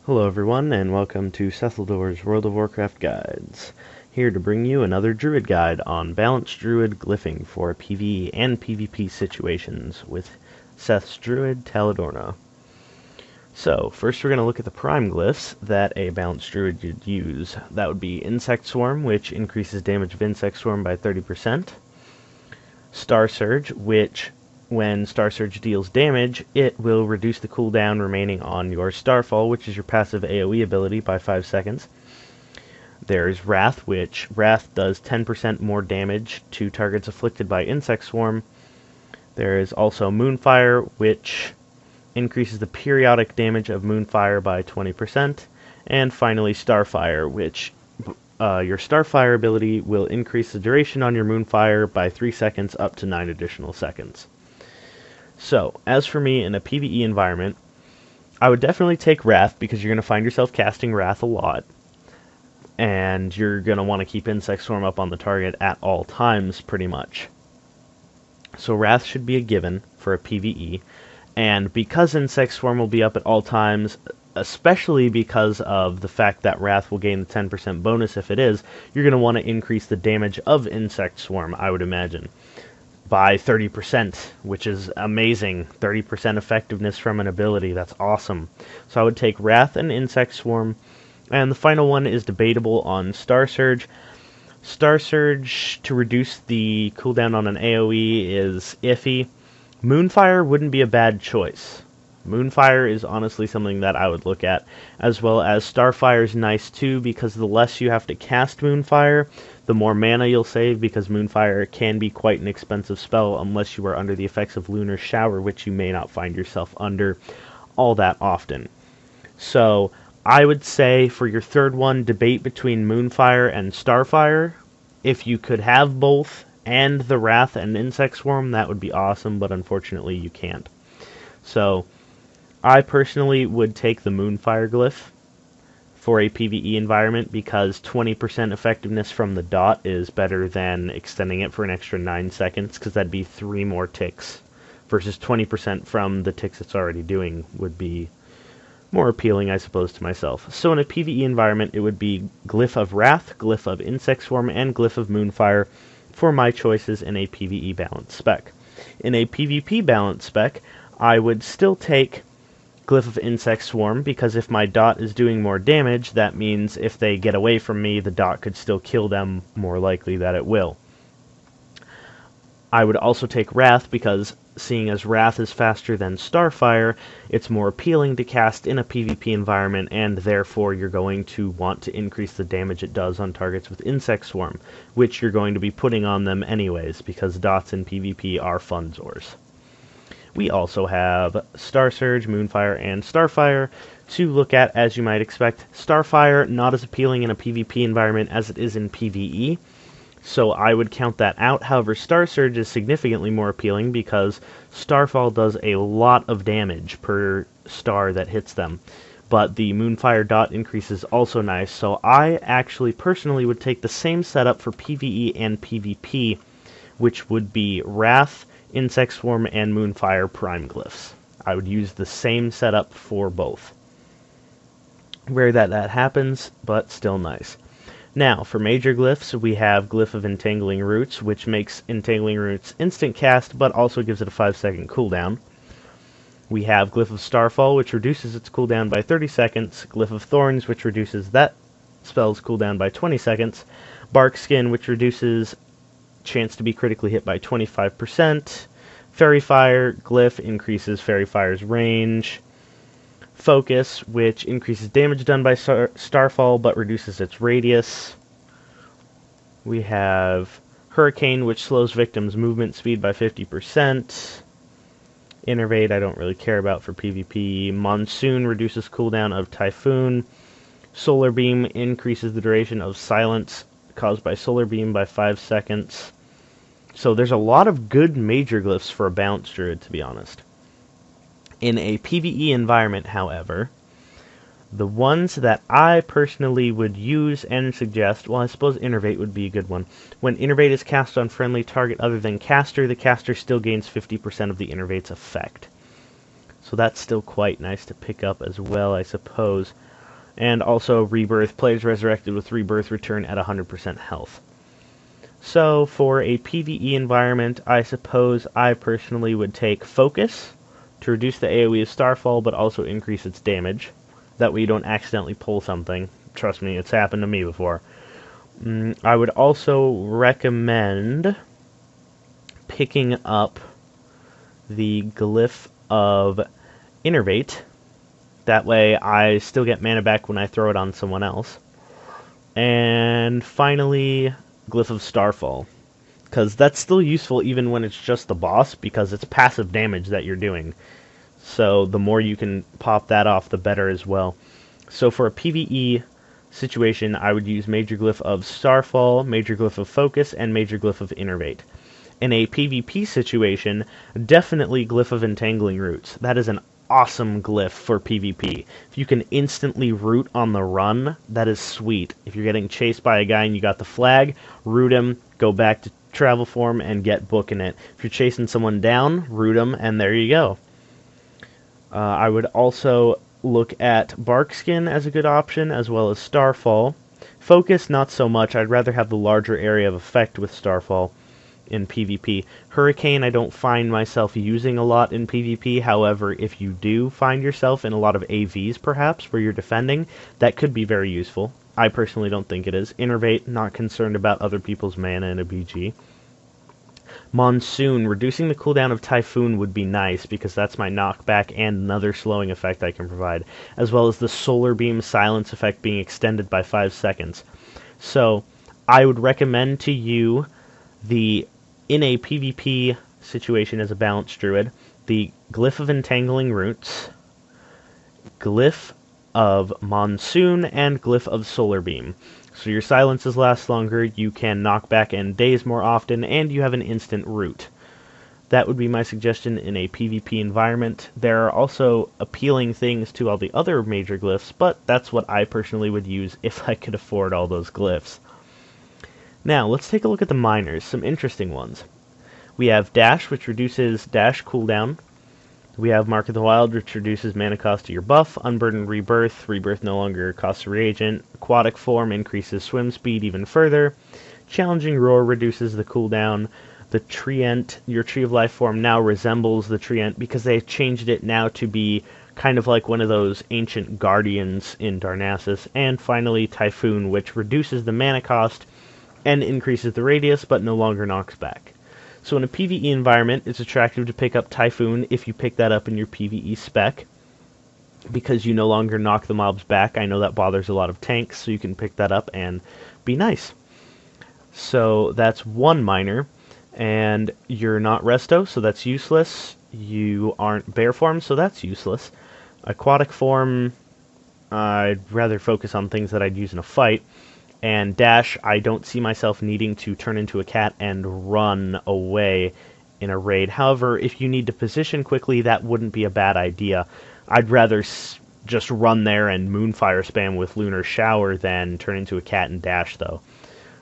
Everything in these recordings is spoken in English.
Hello everyone, and welcome to Sethaldor's World of Warcraft Guides. Here to bring you another Druid guide on balanced Druid glyphing for PvE and PvP situations with Seth's Druid, Taladorna. So, first we're going to look at the prime glyphs that a balanced Druid would use. That would be Insect Swarm, which increases damage of Insect Swarm by 30%. Star Surge, which when Star Surge deals damage, it will reduce the cooldown remaining on your Starfall, which is your passive AoE ability, by 5 seconds. There's Wrath, which Wrath does 10% more damage to targets afflicted by Insect Swarm. There is also Moonfire, which increases the periodic damage of Moonfire by 20%. And finally Starfire, which your Starfire ability will increase the duration on your Moonfire by 3 seconds up to 9 additional seconds. So, as for me in a PvE environment, I would definitely take Wrath because you're going to find yourself casting Wrath a lot. And you're going to want to keep Insect Swarm up on the target at all times, pretty much. So Wrath should be a given for a PvE. And because Insect Swarm will be up at all times, especially because of the fact that Wrath will gain the 10% bonus if it is, you're going to want to increase the damage of Insect Swarm, I would imagine, by 30%, which is amazing. 30% effectiveness from an ability, that's awesome. So I would take Wrath and Insect Swarm, and the final one is debatable on Star Surge. Star Surge, to reduce the cooldown on an AoE, is iffy. Moonfire wouldn't be a bad choice. Moonfire is honestly something that I would look at, as well as Starfire is nice too, because the less you have to cast Moonfire, the more mana you'll save, because Moonfire can be quite an expensive spell unless you are under the effects of Lunar Shower, which you may not find yourself under all that often. So, I would say for your third one, debate between Moonfire and Starfire. If you could have both, and the Wrath and Insect Swarm, that would be awesome, but unfortunately you can't. So, I personally would take the Moonfire glyph for a PvE environment because 20% effectiveness from the dot is better than extending it for an extra 9 seconds, because that'd be 3 more ticks, versus 20% from the ticks it's already doing would be more appealing, I suppose, to myself. So in a PvE environment, it would be Glyph of Wrath, Glyph of Insect Swarm, and Glyph of Moonfire for my choices in a PvE balance spec. In a PvP balance spec, I would still take Glyph of Insect Swarm, because if my dot is doing more damage, that means if they get away from me, the dot could still kill them, more likely that it will. I would also take Wrath, because seeing as Wrath is faster than Starfire, it's more appealing to cast in a PvP environment, and therefore you're going to want to increase the damage it does on targets with Insect Swarm, which you're going to be putting on them anyways, because dots in PvP are funzors. We also have Star Surge, Moonfire, and Starfire to look at, as you might expect. Starfire, not as appealing in a PvP environment as it is in PvE, so I would count that out. However, Star Surge is significantly more appealing because Starfall does a lot of damage per star that hits them. But the Moonfire dot increase is also nice, so I actually personally would take the same setup for PvE and PvP, which would be Wrath, Insect Swarm, and Moonfire prime glyphs. I would use the same setup for both. Rare that happens, but still nice. Now, for major glyphs, we have Glyph of Entangling Roots, which makes Entangling Roots instant cast, but also gives it a 5-second cooldown. We have Glyph of Starfall, which reduces its cooldown by 30 seconds. Glyph of Thorns, which reduces that spell's cooldown by 20 seconds. Bark Skin, which reduces chance to be critically hit by 25%. Fairy Fire Glyph increases Fairy Fire's range. Focus, which increases damage done by Starfall but reduces its radius. We have Hurricane, which slows victims' movement speed by 50%. Innervate, I don't really care about for PvP. Monsoon reduces cooldown of Typhoon. Solar Beam increases the duration of silence caused by Solar Beam by 5 seconds. So there's a lot of good major glyphs for a balanced Druid, to be honest. In a PvE environment, however, the ones that I personally would use and suggest, well, I suppose Innervate would be a good one. When Innervate is cast on friendly target other than caster, the caster still gains 50% of the Innervate's effect. So that's still quite nice to pick up as well, I suppose. And also Rebirth, players resurrected with Rebirth return at 100% health. So for a PvE environment, I suppose I personally would take Focus to reduce the AoE of Starfall, but also increase its damage. That way you don't accidentally pull something. Trust me, it's happened to me before. I would also recommend picking up the Glyph of Innervate. That way I still get mana back when I throw it on someone else. And finally, Glyph of Starfall, because that's still useful even when it's just the boss, because it's passive damage that you're doing. So the more you can pop that off, the better as well. So for a PvE situation, I would use Major Glyph of Starfall, Major Glyph of Focus, and Major Glyph of Innervate. In a PvP situation, definitely Glyph of Entangling Roots. That is an awesome glyph for PvP. If you can instantly root on the run, that is sweet. If you're getting chased by a guy and you got the flag, root him, go back to travel form, and get booking it. If you're chasing someone down, root him, and there you go. I would also look at Barkskin as a good option, as well as Starfall. Focus, not so much. I'd rather have the larger area of effect with Starfall in PvP. Hurricane I don't find myself using a lot in PvP, however, if you do find yourself in a lot of AVs perhaps, where you're defending, that could be very useful. I personally don't think it is. Innervate, not concerned about other people's mana in a BG. Monsoon, reducing the cooldown of Typhoon would be nice, because that's my knockback and another slowing effect I can provide, as well as the Solar Beam silence effect being extended by 5 seconds. So, I would recommend to you in a PvP situation as a balanced druid, the Glyph of Entangling Roots, Glyph of Monsoon, and Glyph of Solar Beam. So your silences last longer, you can knock back and daze more often, and you have an instant root. That would be my suggestion in a PvP environment. There are also appealing things to all the other major glyphs, but that's what I personally would use if I could afford all those glyphs. Now, let's take a look at the minors, some interesting ones. We have Dash, which reduces dash cooldown. We have Mark of the Wild, which reduces mana cost to your buff. Unburdened Rebirth, Rebirth no longer costs a reagent. Aquatic Form increases swim speed even further. Challenging Roar reduces the cooldown. The Treant, your Tree of Life form now resembles the Treant because they've changed it now to be kind of like one of those ancient guardians in Darnassus. And finally, Typhoon, which reduces the mana cost and increases the radius, but no longer knocks back. So in a PvE environment, it's attractive to pick up Typhoon if you pick that up in your PvE spec, because you no longer knock the mobs back. I know that bothers a lot of tanks, so you can pick that up and be nice. So that's one minor, and you're not Resto, so that's useless. You aren't Bear Form, so that's useless. Aquatic Form, I'd rather focus on things that I'd use in a fight. And Dash, I don't see myself needing to turn into a cat and run away in a raid. However, if you need to position quickly, that wouldn't be a bad idea. I'd rather just run there and Moonfire spam with Lunar Shower than turn into a cat and dash, though.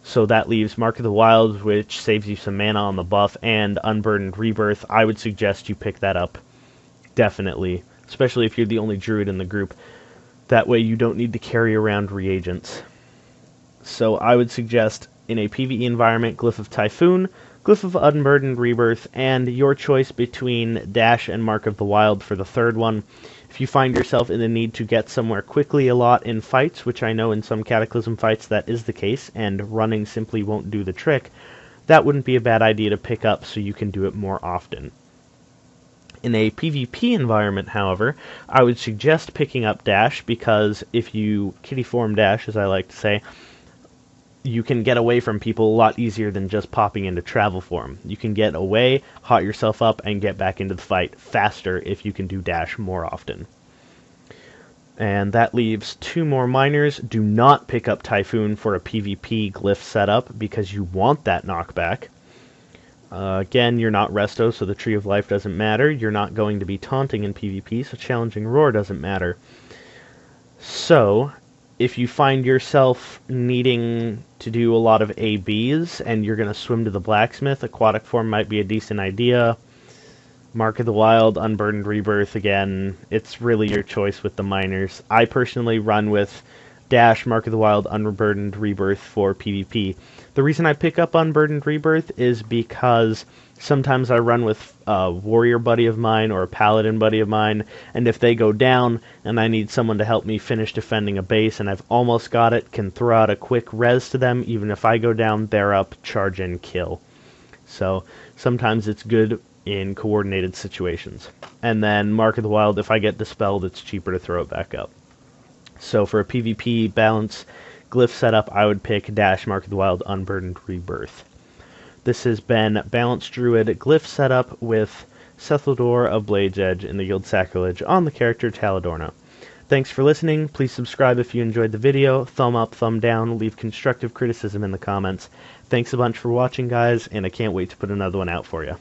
So that leaves Mark of the Wild, which saves you some mana on the buff, and Unburdened Rebirth. I would suggest you pick that up, definitely, especially if you're the only druid in the group. That way you don't need to carry around reagents. So I would suggest, in a PvE environment, Glyph of Typhoon, Glyph of Unburdened Rebirth, and your choice between Dash and Mark of the Wild for the third one. If you find yourself in the need to get somewhere quickly a lot in fights, which I know in some Cataclysm fights that is the case, and running simply won't do the trick, that wouldn't be a bad idea to pick up so you can do it more often. In a PvP environment, however, I would suggest picking up Dash, because if you kitty form Dash, as I like to say, you can get away from people a lot easier than just popping into travel form. You can get away, hot yourself up, and get back into the fight faster if you can do Dash more often. And that leaves two more minors. Do not pick up Typhoon for a PvP glyph setup, because you want that knockback. Again, you're not Resto, so the Tree of Life doesn't matter. You're not going to be taunting in PvP, so Challenging Roar doesn't matter. So, if you find yourself needing to do a lot of ABs and you're going to swim to the blacksmith, Aquatic Form might be a decent idea. Mark of the Wild, Unburdened Rebirth, again, it's really your choice with the minors. I personally run with Dash, Mark of the Wild, Unburdened Rebirth for PvP. The reason I pick up Unburdened Rebirth is because sometimes I run with a warrior buddy of mine or a paladin buddy of mine, and if they go down and I need someone to help me finish defending a base and I've almost got it, can throw out a quick res to them. Even if I go down, they're up, charge in, kill. So sometimes it's good in coordinated situations. And then Mark of the Wild, if I get dispelled, it's cheaper to throw it back up. So for a PvP balance glyph setup, I would pick Dash, Mark of the Wild, Unburdened Rebirth. This has been Balanced Druid Glyph setup with Sethaldor of Blade's Edge in the Guild Sacrilege on the character Taladorna. Thanks for listening. Please subscribe if you enjoyed the video. Thumb up, thumb down, leave constructive criticism in the comments. Thanks a bunch for watching, guys, and I can't wait to put another one out for you.